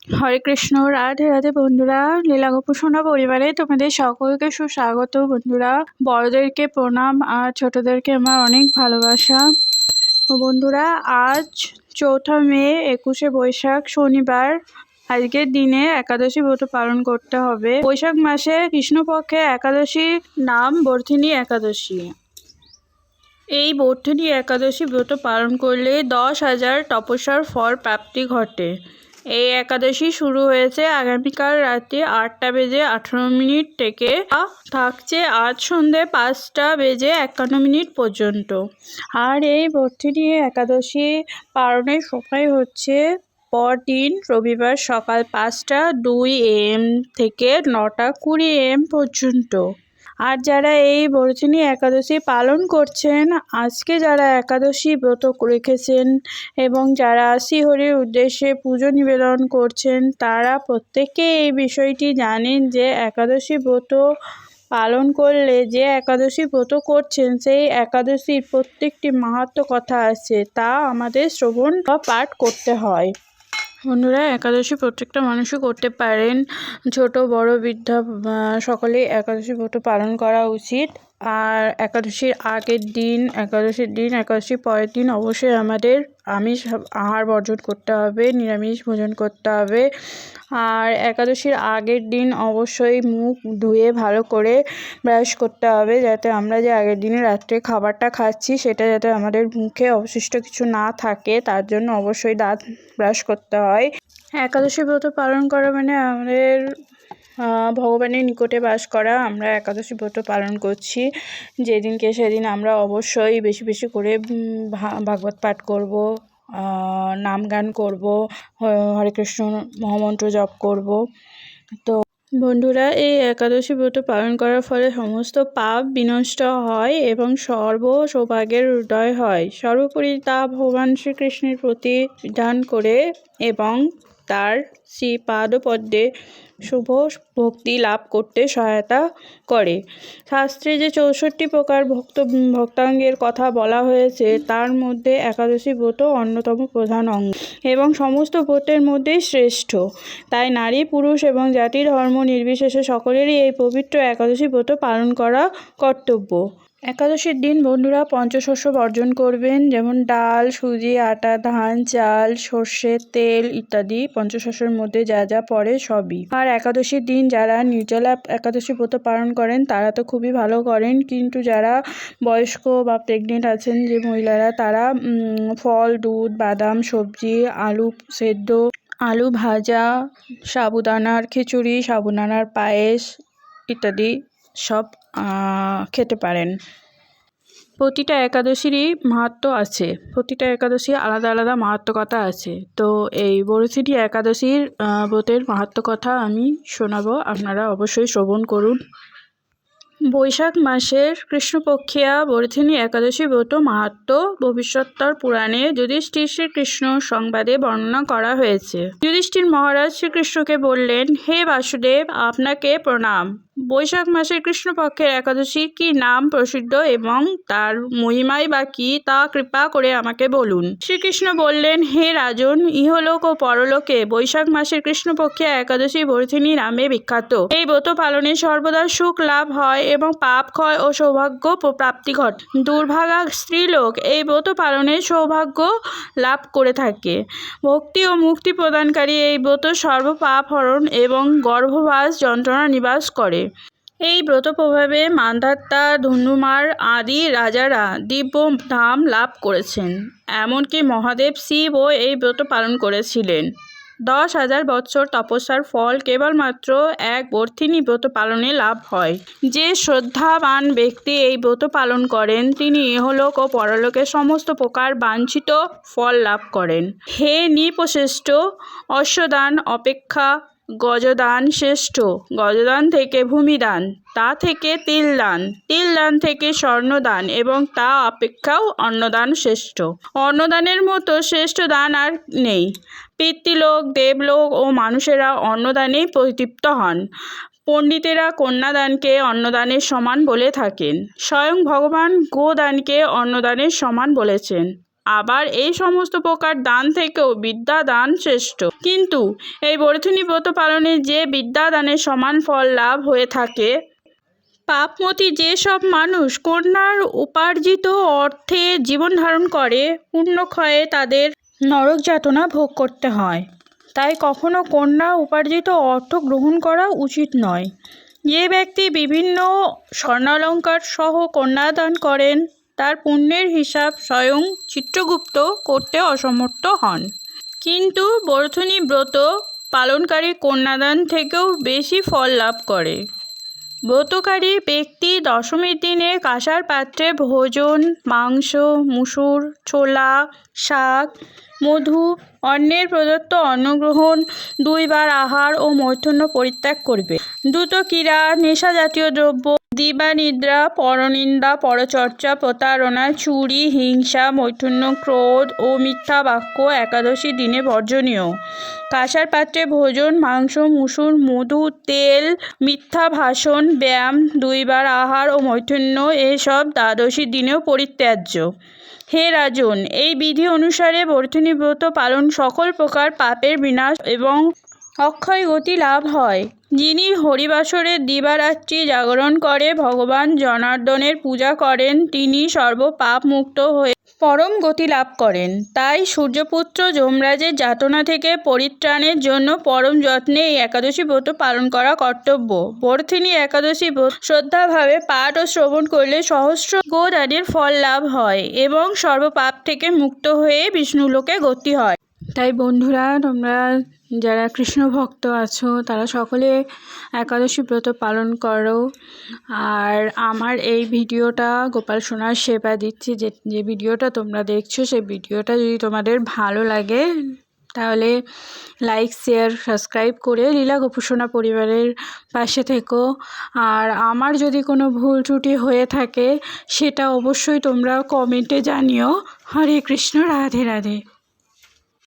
হরে কৃষ্ণ, রাধে রাধে বন্ধুরা। লীলা গোপসোনা পরিবারে তোমাদের সকলকে সুস্বাগত। বন্ধুরা, বড়দেরকে প্রণাম আর ছোটদেরকে আমার অনেক ভালোবাসা। ও বন্ধুরা, আজ 4 মে 21শে বৈশাখ শনিবার। আজকের দিনে একাদশী ব্রত পালন করতে হবে। বৈশাখ মাসে কৃষ্ণপক্ষে একাদশী নাম বর্ধিনী একাদশী। এই বর্ধিনী একাদশী ব্রত পালন করলে 10,000 তপস্যার ফল প্রাপ্তি ঘটে। এই একাদশী শুরু হয়েছে আগামীকাল রাতে 8:18 থেকে থাকছে আজ সন্ধে 5:51 পর্যন্ত। আর এই বর্ধিনী একাদশী পালনের সময় হচ্ছে পরদিন রবিবার সকাল 5:02 AM থেকে 9:20 AM পর্যন্ত। আর যারা এই বর্ধিনী একাদশী পালন করছেন, আজকে যারা একাদশী ব্রত রেখেছেন এবং যারা শ্রীহরির উদ্দেশ্যে পুজো নিবেদন করছেন, তারা প্রত্যেকে এই বিষয়টি জানেন যে একাদশী ব্রত পালন করলে, যে একাদশী ব্রত করছেন সেই একাদশীর প্রত্যেকটি মাহাত্ম্য কথা আছে, তা আমাদের শ্রবণ বা পাঠ করতে হয়। বন্ধুরা, একাদশী প্রত্যেকটা মানুষই করতে পারেন, ছোট বড় বৃদ্ধা সকলেই একাদশী ব্রত পালন করা উচিত। আর একাদশীর আগের দিন, একাদশীর পরের দিন অবশ্যই আমাদের আমিষ আহার বর্জন করতে হবে, নিরামিষ ভোজন করতে হবে। আর একাদশীর আগের দিন অবশ্যই মুখ ধুয়ে ভালো করে ব্রাশ করতে হবে, যাতে আমরা যে আগের দিনে রাত্রে খাবারটা খাচ্ছি সেটা যাতে আমাদের মুখে অবশিষ্ট কিছু না থাকে, তার জন্য অবশ্যই দাঁত ব্রাশ করতে হয়। একাদশী ব্রত পালন করা মানে আমাদের ভগবানের নিকটে বাস করা। আমরা একাদশী ব্রত পালন করছি যেদিনকে, সেদিন আমরা অবশ্যই বেশি বেশি করে ভাগবত পাঠ করব, নাম গান করব, হরে কৃষ্ণ মহামন্ত্র জপ করব। তো বন্ধুরা, এই একাদশী ব্রত পালন করার ফলে সমস্ত পাপ বিনষ্ট হয় এবং সৌভাগ্যের উদয় হয়। সর্বোপরি তা ভগবান শ্রীকৃষ্ণের প্রতি বিধান করে এবং তার শ্রীপাদপদ্মে শুভ ভক্তি লাভ করতে সহায়তা করে। শাস্ত্রে যে 64 প্রকার ভক্তাঙ্গের কথা বলা হয়েছে, তার মধ্যে একাদশী ব্রত অন্যতম প্রধান অঙ্গ এবং সমস্ত ব্রতের মধ্যেই শ্রেষ্ঠ। তাই নারী পুরুষ এবং জাতি ধর্ম নির্বিশেষে সকলেরই এই পবিত্র একাদশী ব্রত পালন করা কর্তব্য। একাদশীর দিন বন্ধুরা পঞ্চশস্য বর্জন করবেন, যেমন ডাল, সুজি, আটা, ধান, চাল, সর্ষে তেল ইত্যাদি পঞ্চশস্যের মধ্যে যা যা পড়ে সবই। আর একাদশীর দিন যারা নির্জলা একাদশী ব্রত পালন করেন তারা তো খুবই ভালো করেন, কিন্তু যারা বয়স্ক বা প্রেগনেন্ট আছেন যে মহিলারা, তারা ফল, দুধ, বাদাম, সবজি, আলু সেদ্ধ, আলু ভাজা, সাবুদানার খিচুড়ি, সাবুদানার পায়েস ইত্যাদি সব খেতে পারেন। প্রতিটা একাদশীরই মাহাত্ম্য আছে, প্রতিটা একাদশী আলাদা আলাদা মাহাত্ম্য কথা আছে। তো এই বর্ধিনী একাদশীর ব্রতের মাহাত্ম্য কথা আমি শোনাবো, আপনারা অবশ্যই শ্রবণ করুন। বৈশাখ মাসের কৃষ্ণপক্ষিয়া বর্ধিনী একাদশী ব্রত মাহাত্ম্য ভবিষ্যত্তর পুরাণে যুধিষ্ঠির শ্রীকৃষ্ণ সংবাদে বর্ণনা করা হয়েছে। যুধিষ্ঠির মহারাজ শ্রীকৃষ্ণকে বললেন, হে বাসুদেব, আপনাকে প্রণাম। বৈশাখ মাসের কৃষ্ণপক্ষের একাদশীর কি নাম প্রসিদ্ধ এবং তার মহিমাই বা কি, তা কৃপা করে আমাকে বলুন। শ্রীকৃষ্ণ বললেন, হে রাজন, ইহলোক ও পরলোকে বৈশাখ মাসের কৃষ্ণপক্ষে একাদশী বর্ধিনী নামে বিখ্যাত। এই ব্রত পালনে সর্বদা সুখ লাভ হয় এবং পাপ ক্ষয় ও সৌভাগ্য প্রাপ্তি ঘটে। দুর্ভাগা স্ত্রীলোক এই ব্রত পালনে সৌভাগ্য লাভ করে থাকে। ভক্তি ও মুক্তি প্রদানকারী এই ব্রত সর্বপাপ হরণ এবং গর্ভবাস যন্ত্রণা নিবাস করে। এই ব্রত প্রভাবে মান্ধাতা, ধনুমার আদি রাজারা দিব্য ধাম লাভ করেছেন। এমনকি মহাদেব শিবও এই ব্রত পালন করেছিলেন। 10,000 বৎসর তপস্যার ফল কেবলমাত্র এক বর্ধিনী ব্রত পালনে লাভ হয়। যে শ্রদ্ধাবান ব্যক্তি এই ব্রত পালন করেন, তিনি ইহলোক ও পরলোকের সমস্ত প্রকার বাঞ্ছিত ফল লাভ করেন। হে নৃপশ্রেষ্ঠ, অশ্বদান অপেক্ষা গজদান শ্রেষ্ঠ। গজদান থেকে ভূমিদান, তা থেকে তিলদান, তিলদান থেকে স্বর্ণদান এবং তা অপেক্ষাও অন্নদান শ্রেষ্ঠ। অন্নদানের মতো শ্রেষ্ঠ দান আর নেই। পিতৃলোক, দেবলোক ও মানুষেরা অন্নদানেই পরিতৃপ্ত হন। পণ্ডিতেরা কন্যাদানকে অন্নদানের সমান বলে থাকেন। স্বয়ং ভগবান গোদানকে অন্নদানের সমান বলেছেন। আবার এই সমস্ত প্রকার দান থেকেও বিদ্যা দান শ্রেষ্ঠ। কিন্তু এই বরথিনী ব্রত পালনে যে বিদ্যা দানের সমান ফল লাভ হয়ে থাকে, পাপমতী যেসব মানুষ কন্যার উপার্জিত অর্থে জীবন ধারণ করে, পুণ্যক্ষয়ে তাদের নরক যাতনা ভোগ করতে হয়। তাই কখনো কন্যা উপার্জিত অর্থ গ্রহণ করা উচিত নয়। যে ব্যক্তি বিভিন্ন স্বর্ণালঙ্কার সহ কন্যাদান করেন, তার পুণ্যের হিসাব স্বয়ং চিত্রগুপ্ত করতে অসমর্থ হন। কিন্তু বরথিনী ব্রত পালনকারী কন্যাদান থেকেও বেশি ফল লাভ করে। ব্রতকারী ব্যক্তি দশমীর দিনে কাঁসার পাত্রে ভোজন, মাংস, মুসুর, ছোলা, শাক, মধু, অন্যের প্রদত্ত অন্নগ্রহণ, 2 বার আহার ও মৈথুন্য পরিত্যাগ করবে। দ্রুত ক্রীড়া, নেশা জাতীয় দ্রব্য, দিবানিদ্রা, পরনিন্দা, পরচর্চা, প্রতারণা, চুরি, হিংসা, মৈথুন্য, ক্রোধ ও মিথ্যা বাক্য একাদশী দিনে বর্জনীয়। কাঁসার পাত্রে ভোজন, মাংস, মুসুর, মধু, তেল, মিথ্যা ভাষণ, ব্যায়াম, 2 বার আহার ও মৈথুন্য এসব দ্বাদশী দিনেও পরিত্যাজ্য। হে রাজন, এই বিধি অনুসারে বরথিনী ব্রত পালন সকল প্রকার পাপের বিনাশ এবং অক্ষয় গতি লাভ হয়। যিনি হরিবাসরে দিবারাত্রি জাগরণ করে ভগবান জনার্দনের পূজা করেন, তিনি সর্বপাপ মুক্ত হয়ে পরম গতি লাভ করেন। তাই সূর্যপুত্র যমরাজের যাতনা থেকে পরিত্রাণের জন্য পরম যত্নে এই একাদশী ব্রত পালন করা কর্তব্য। বরথিনী একাদশী ব্রত শ্রদ্ধাভাবে পাঠ ও শ্রবণ করলে সহস্র গোদানের ফল লাভ হয় এবং সর্বপাপ থেকে মুক্ত হয়ে বিষ্ণুলোকে গতি হয়। তাই বন্ধুরা, তোমরা যারা কৃষ্ণ ভক্ত আছো তারা সকলে একাদশী ব্রত পালন করো। আর আমার এই ভিডিওটা গোপাল সোনার সেবা দিচ্ছি, যে ভিডিওটা তোমরা দেখছো সেই ভিডিওটা যদি তোমাদের ভালো লাগে তাহলে লাইক, শেয়ার, সাবস্ক্রাইব করে লীলা গোপুসোনা পরিবারের পাশে থেকো। আর আমার যদি কোনো ভুল ত্রুটি হয়ে থাকে সেটা অবশ্যই তোমরা কমেন্টে জানিও। হরে কৃষ্ণ, রাধে রাধে।